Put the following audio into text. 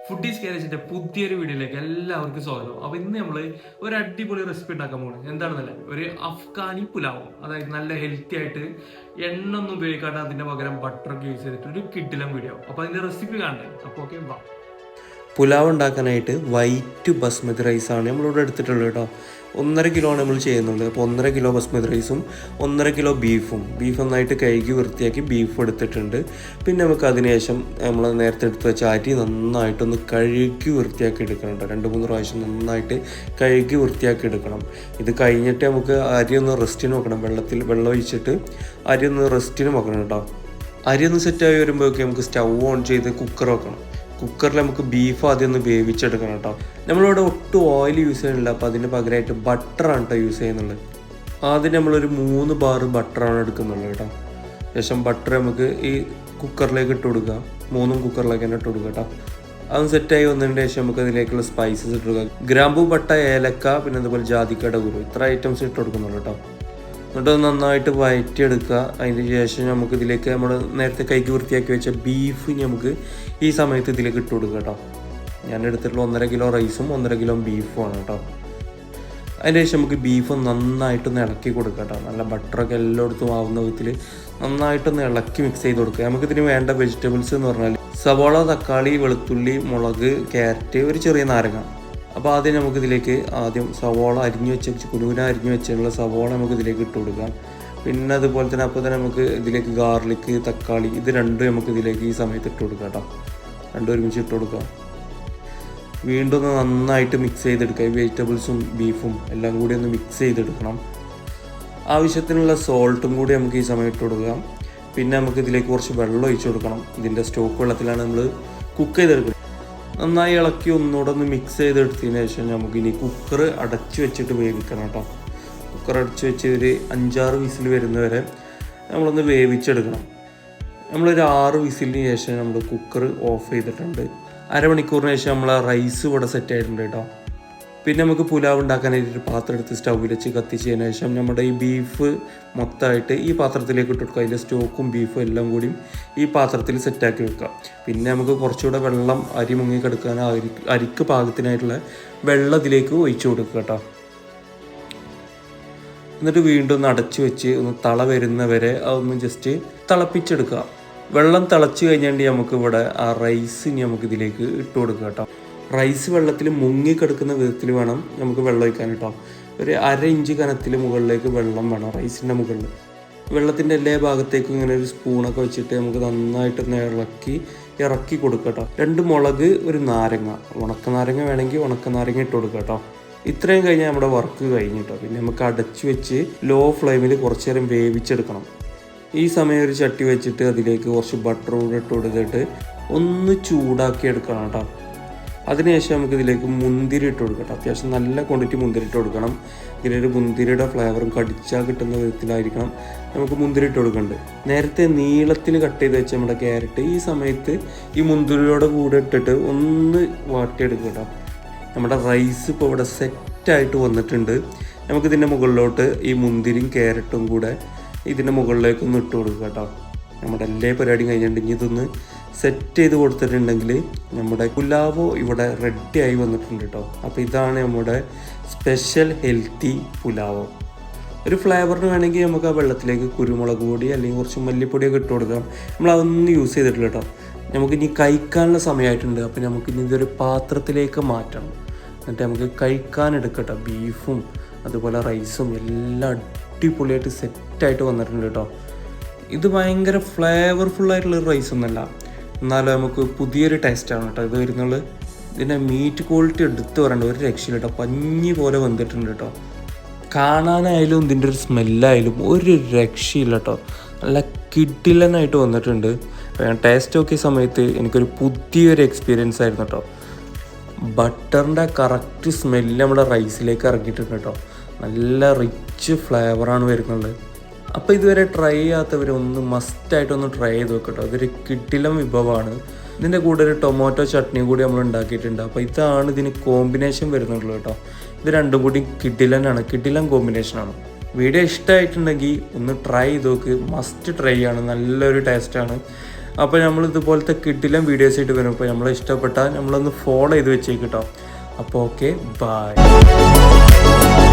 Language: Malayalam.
ഫുഡീസ് കാരേജിന്റെ പുതിയൊരു വീഡിയോയിലേക്ക് എല്ലാവർക്കും സ്വാഗതം. അപ്പൊ ഇന്ന് നമ്മള് ഒരു അടിപൊളി റെസിപ്പി ഉണ്ടാക്കാൻ പോകുന്നത് എന്താണെന്നല്ല, ഒരു അഫ്ഗാനി പുലാവ്. അതായത് നല്ല ഹെൽത്തി ആയിട്ട് എണ്ണ ഒന്നും ഉപയോഗിക്കാണ്ട് അതിന്റെ പകരം ബട്ടറൊക്കെ യൂസ് ചെയ്തിട്ട് ഒരു കിഡിലം വീഡിയോ. അപ്പൊ അതിന്റെ റെസിപ്പി കാണണ്ടേ? അപ്പൊ ഓക്കെ, വാ. പുലാവ് ഉണ്ടാക്കാനായിട്ട് വൈറ്റ് ബസ്മതി റൈസാണ് നമ്മളിവിടെ എടുത്തിട്ടുള്ളത് കേട്ടോ. 1.5 കിലോ ആണ് നമ്മൾ ചെയ്യുന്നുള്ളത്. അപ്പോൾ 1.5 കിലോ ബസ്മതി റൈസും 1.5 കിലോ ബീഫ് നന്നായിട്ട് കഴുകി വൃത്തിയാക്കി ബീഫ് എടുത്തിട്ടുണ്ട്. പിന്നെ നമുക്ക് അതിനുശേഷം നമ്മൾ നേരത്തെ എടുത്ത് വെച്ച അരി നന്നായിട്ടൊന്ന് കഴുകി വൃത്തിയാക്കി എടുക്കണം കേട്ടോ. 2-3 പ്രാവശ്യം നന്നായിട്ട് കഴുകി വൃത്തിയാക്കി എടുക്കണം. ഇത് കഴിഞ്ഞിട്ട് നമുക്ക് അരി ഒന്ന് റെസ്റ്റിന് വെക്കണം. വെള്ളം ഒഴിച്ചിട്ട് അരി ഒന്ന് റെസ്റ്റിന് വെക്കണം കേട്ടോ. അരി ഒന്ന് സെറ്റായി വരുമ്പോഴൊക്കെ നമുക്ക് സ്റ്റൗ ഓൺ ചെയ്ത് കുക്കർ വെക്കണം. കുക്കറിൽ നമുക്ക് ബീഫ് ആദ്യം ഒന്ന് വേവിച്ചെടുക്കണം കേട്ടോ. നമ്മളിവിടെ ഒട്ടും ഓയിൽ യൂസ് ചെയ്യുന്നില്ല, അപ്പോൾ അതിന് പകരമായിട്ട് ബട്ടറാണ് കേട്ടോ യൂസ് ചെയ്യുന്നുള്ളത്. ആദ്യം നമ്മളൊരു 3 ബാർ ബട്ടറാണ് എടുക്കുന്നുള്ളത് കേട്ടോ. ശേഷം ബട്ടർ നമുക്ക് ഈ കുക്കറിലേക്ക് ഇട്ട് കൊടുക്കുക. 3 കുക്കറിലേക്ക് തന്നെ ഇട്ട് കൊടുക്കുക കേട്ടോ. അതൊന്ന് സെറ്റായി വന്നതിന് ശേഷം നമുക്ക് അതിലേക്കുള്ള സ്പൈസസ് ഇട്ട് കൊടുക്കുക. ഗ്രാമ്പൂ, പട്ട, ഏലക്ക, പിന്നെ അതുപോലെ ജാതിക്കയുടെ കുരു, ഇത്ര ഐറ്റംസ് ഇട്ട് കൊടുക്കുന്നുള്ളൂ കേട്ടോ. എന്നിട്ട് നന്നായിട്ട് വഴറ്റിയെടുക്കുക. അതിന് ശേഷം നമുക്ക് ഇതിലേക്ക് നമ്മൾ നേരത്തെ കൈക്ക് വൃത്തിയാക്കി വെച്ച ബീഫ് നമുക്ക് ഈ സമയത്ത് ഇതിലേക്ക് ഇട്ട് കൊടുക്കുക കേട്ടോ. ഞാൻ എടുത്തിട്ടുള്ള 1.5 കിലോ റൈസും 1.5 കിലോ ബീഫുമാണ് കേട്ടോ. അതിന് ശേഷം നമുക്ക് ബീഫ് നന്നായിട്ടൊന്ന് ഇളക്കി കൊടുക്കുക കേട്ടോ. നല്ല ബട്ടറൊക്കെ എല്ലായിടത്തും ആവുന്ന വിധത്തിൽ നന്നായിട്ടൊന്ന് ഇളക്കി മിക്സ് ചെയ്ത് കൊടുക്കുക. നമുക്കിതിന് വേണ്ട വെജിറ്റബിൾസ് എന്ന് പറഞ്ഞാൽ സവാള, തക്കാളി, വെളുത്തുള്ളി, മുളക്, ക്യാരറ്റ്, ഒരു ചെറിയ നാരങ്ങ. അപ്പോൾ ആദ്യം നമുക്കിതിലേക്ക് സവോള അരിഞ്ഞു വെച്ചിട്ടുള്ള സവോള നമുക്ക് ഇതിലേക്ക് ഇട്ട് കൊടുക്കാം. പിന്നെ അതുപോലെ തന്നെ അപ്പോൾ തന്നെ നമുക്ക് ഇതിലേക്ക് ഗാർലിക്ക്, തക്കാളി, ഇത് രണ്ടും നമുക്ക് ഇതിലേക്ക് ഈ സമയത്ത് ഇട്ട് കൊടുക്കാം കേട്ടോ. രണ്ടും ഒരുമിച്ച് ഇട്ട് കൊടുക്കാം. വീണ്ടും ഒന്ന് നന്നായിട്ട് മിക്സ് ചെയ്തെടുക്കുക. ഈ വെജിറ്റബിൾസും ബീഫും എല്ലാം കൂടി ഒന്ന് മിക്സ് ചെയ്തെടുക്കണം. ആവശ്യത്തിനുള്ള സോൾട്ടും കൂടി നമുക്ക് ഈ സമയം ഇട്ട് കൊടുക്കാം. പിന്നെ നമുക്ക് ഇതിലേക്ക് കുറച്ച് വെള്ളം ഒഴിച്ചു കൊടുക്കണം. ഇതിൻ്റെ സ്റ്റോക്ക് വെള്ളത്തിലാണ് നമ്മൾ കുക്ക് ചെയ്തെടുക്കുന്നത്. നന്നായി ഇളക്കി ഒന്നുകൂടെ ഒന്ന് മിക്സ് ചെയ്തെടുത്തതിന് ശേഷം നമുക്കിനി കുക്കർ അടച്ചു വെച്ചിട്ട് വേവിക്കണം കേട്ടോ. കുക്കർ അടച്ചു വെച്ച് ഒരു 5-6 വിസിൽ വരുന്നവരെ നമ്മളൊന്ന് വേവിച്ചെടുക്കണം. നമ്മളൊരു 6 വിസിലിന് ശേഷം നമ്മൾ കുക്കർ ഓഫ് ചെയ്തിട്ടുണ്ട്. അരമണിക്കൂറിന് ശേഷം നമ്മൾ ആ റൈസ് ഇവിടെ സെറ്റ് ആയിട്ടുണ്ട് കേട്ടോ. പിന്നെ നമുക്ക് പുലാവ് ഉണ്ടാക്കാനായിട്ട് ഒരു പാത്രം എടുത്ത് സ്റ്റൗവിൽ വെച്ച് കത്തിച്ചതിന് ശേഷം നമ്മുടെ ഈ ബീഫ് മൊത്തമായിട്ട് ഈ പാത്രത്തിലേക്ക് ഇട്ട് കൊടുക്കുക. അതിൻ്റെ സ്റ്റോക്കും ബീഫും എല്ലാം കൂടിയും ഈ പാത്രത്തിൽ സെറ്റാക്കി വെക്കുക. പിന്നെ നമുക്ക് കുറച്ചുകൂടെ വെള്ളം അരി മുങ്ങിക്കെടുക്കാൻ അരിക്ക് പാകത്തിനായിട്ടുള്ള വെള്ളം ഇതിലേക്ക് ഒഴിച്ചു കൊടുക്കുക കേട്ടോ. എന്നിട്ട് വീണ്ടും ഒന്ന് അടച്ചു വെച്ച് ഒന്ന് തള വരുന്നവരെ അതൊന്ന് ജസ്റ്റ് തിളപ്പിച്ചെടുക്കുക. വെള്ളം തിളച്ച് കഴിഞ്ഞാൽ നമുക്ക് ഇവിടെ ആ റൈസ് നമുക്ക് ഇതിലേക്ക് ഇട്ട് കൊടുക്കുക കേട്ടോ. റൈസ് വെള്ളത്തിൽ മുങ്ങിക്കിടക്കുന്ന വിധത്തിൽ വേണം നമുക്ക് വെള്ളം ഒഴിക്കാൻ കേട്ടോ. ഒരു 1/2 ഇഞ്ച് കനത്തിൽ മുകളിലേക്ക് വെള്ളം വേണം റൈസിൻ്റെ മുകളിൽ. വെള്ളത്തിൻ്റെ എല്ലാ ഭാഗത്തേക്കും ഇങ്ങനെ ഒരു സ്പൂണൊക്കെ വെച്ചിട്ട് നമുക്ക് നന്നായിട്ടൊന്ന് ഇറക്കി കൊടുക്കുക കേട്ടോ. 2 മുളക്, ഒരു നാരങ്ങ, ഉണക്കനാരങ്ങ വേണമെങ്കിൽ ഉണക്കനാരങ്ങ ഇട്ട് കൊടുക്കുക കേട്ടോ. ഇത്രയും കഴിഞ്ഞാൽ നമ്മുടെ വർക്ക് കഴിഞ്ഞു കേട്ടോ. പിന്നെ നമുക്ക് അടച്ചു വെച്ച് ലോ ഫ്ലെയിമിൽ കുറച്ച് നേരം വേവിച്ചെടുക്കണം. ഈ സമയം ഒരു ചട്ടി വെച്ചിട്ട് അതിലേക്ക് കുറച്ച് ബട്ടർ കൂടെ ഇട്ട് കൊടുത്തിട്ട് ഒന്ന് ചൂടാക്കി എടുക്കണം കേട്ടോ. അതിനുശേഷം നമുക്ക് ഇതിലേക്ക് മുന്തിരി ഇട്ട് കൊടുക്കട്ടെ. അത്യാവശ്യം നല്ല ക്വാണ്ടിറ്റി മുന്തിരി ഇട്ട് കൊടുക്കണം. ഇതിലൊരു മുന്തിരിയുടെ ഫ്ലേവറും കടിച്ചാൽ കിട്ടുന്ന വിധത്തിലായിരിക്കണം നമുക്ക് മുന്തിരി ഇട്ട് കൊടുക്കേണ്ടത്. നേരത്തെ നീളത്തിൽ കട്ട് ചെയ്ത് വെച്ച നമ്മുടെ ക്യാരറ്റ് ഈ സമയത്ത് ഈ മുന്തിരിയോടെ കൂടെ ഇട്ടിട്ട് ഒന്ന് വാട്ടിയെടുക്കുക കേട്ടോ. നമ്മുടെ റൈസ് ഇപ്പോൾ ഇവിടെ സെറ്റായിട്ട് വന്നിട്ടുണ്ട്. നമുക്കിതിൻ്റെ മുകളിലോട്ട് ഈ മുന്തിരിയും ക്യാരറ്റും കൂടെ ഇതിൻ്റെ മുകളിലേക്കൊന്ന് ഇട്ട് കൊടുക്കുക കേട്ടോ. നമ്മുടെ എല്ലാ പരിപാടിയും കഴിഞ്ഞിട്ടുണ്ടെങ്കിൽ ഇതൊന്ന് സെറ്റ് ചെയ്ത് കൊടുത്തിട്ടുണ്ടെങ്കിൽ നമ്മുടെ പുലാവോ ഇവിടെ റെഡി ആയി വന്നിട്ടുണ്ട് കേട്ടോ. അപ്പോൾ ഇതാണ് നമ്മുടെ സ്പെഷ്യൽ ഹെൽത്തി പുലാവോ. ഒരു ഫ്ലേവറിന് വേണമെങ്കിൽ നമുക്ക് ആ വെള്ളത്തിലേക്ക് കുരുമുളക് പൊടി അല്ലെങ്കിൽ കുറച്ച് മല്ലിപ്പൊടിയൊക്കെ ഇട്ട് കൊടുക്കാം. നമ്മളതൊന്നും യൂസ് ചെയ്തിട്ടില്ല കേട്ടോ. നമുക്കിനി കഴിക്കാനുള്ള സമയമായിട്ടുണ്ട്. അപ്പോൾ നമുക്കിനി ഇതൊരു പാത്രത്തിലേക്ക് മാറ്റണം. എന്നിട്ട് നമുക്ക് കഴിക്കാൻ എടുക്കട്ടോ. ബീഫും അതുപോലെ റൈസും എല്ലാം അടിപൊളിയായിട്ട് സെറ്റായിട്ട് വന്നിട്ടുണ്ട് കേട്ടോ. ഇത് ഭയങ്കര ഫ്ലേവർഫുള്ളായിട്ടുള്ളൊരു റൈസ് ഒന്നുമല്ല, എന്നാലും നമുക്ക് പുതിയൊരു ടേസ്റ്റാണ് കേട്ടോ ഇത് വരുന്നുള്ളത്. ഇതിൻ്റെ മീറ്റ് ക്വാളിറ്റി എടുത്ത് പറയേണ്ട ഒരു രക്ഷയില്ല കേട്ടോ. പഞ്ഞി പോലെ വന്നിട്ടുണ്ട് കേട്ടോ. കാണാനായാലും ഇതിൻ്റെ ഒരു സ്മെല്ലായാലും ഒരു രക്ഷയില്ല കേട്ടോ. നല്ല കിഡിലനായിട്ട് വന്നിട്ടുണ്ട്. ഞാൻ ടേസ്റ്റ് നോക്കിയ സമയത്ത് എനിക്കൊരു പുതിയൊരു എക്സ്പീരിയൻസ് ആയിരുന്നു കേട്ടോ. ബട്ടറിൻ്റെ കറക്റ്റ് സ്മെല്ല് നമ്മുടെ റൈസിലേക്ക് ഇറങ്ങിയിട്ടുണ്ട് കേട്ടോ. നല്ല റിച്ച് ഫ്ലേവറാണ് വരുന്നത്. അപ്പോൾ ഇതുവരെ ട്രൈ ചെയ്യാത്തവരൊന്ന് മസ്റ്റായിട്ടൊന്ന് ട്രൈ ചെയ്ത് നോക്കട്ടോ. അതൊരു കിടിലം വിഭവമാണ്. ഇതിൻ്റെ കൂടെ ഒരു ടൊമാറ്റോ ചട്നി കൂടി നമ്മൾ ഉണ്ടാക്കിയിട്ടുണ്ട്. അപ്പോൾ ഇതാണ് ഇതിന് കോമ്പിനേഷൻ വരുന്നുള്ളൂ കേട്ടോ. ഇത് രണ്ടും കൂടി കിടിലൻ കോമ്പിനേഷനാണ്. വീഡിയോ ഇഷ്ടമായിട്ടുണ്ടെങ്കിൽ ഒന്ന് ട്രൈ ചെയ്ത് നോക്ക്. മസ്റ്റ് ട്രൈ ആണ്. നല്ലൊരു ടേസ്റ്റാണ്. അപ്പോൾ നമ്മൾ ഇതുപോലത്തെ കിട്ടിലും വീഡിയോസ് ആയിട്ട് വരും. അപ്പോൾ നമ്മളെ ഇഷ്ടപ്പെട്ടാൽ നമ്മളൊന്ന് ഫോളോ ചെയ്ത് വെച്ചേക്ക് കേട്ടോ. അപ്പോൾ ഓക്കെ, ബൈ.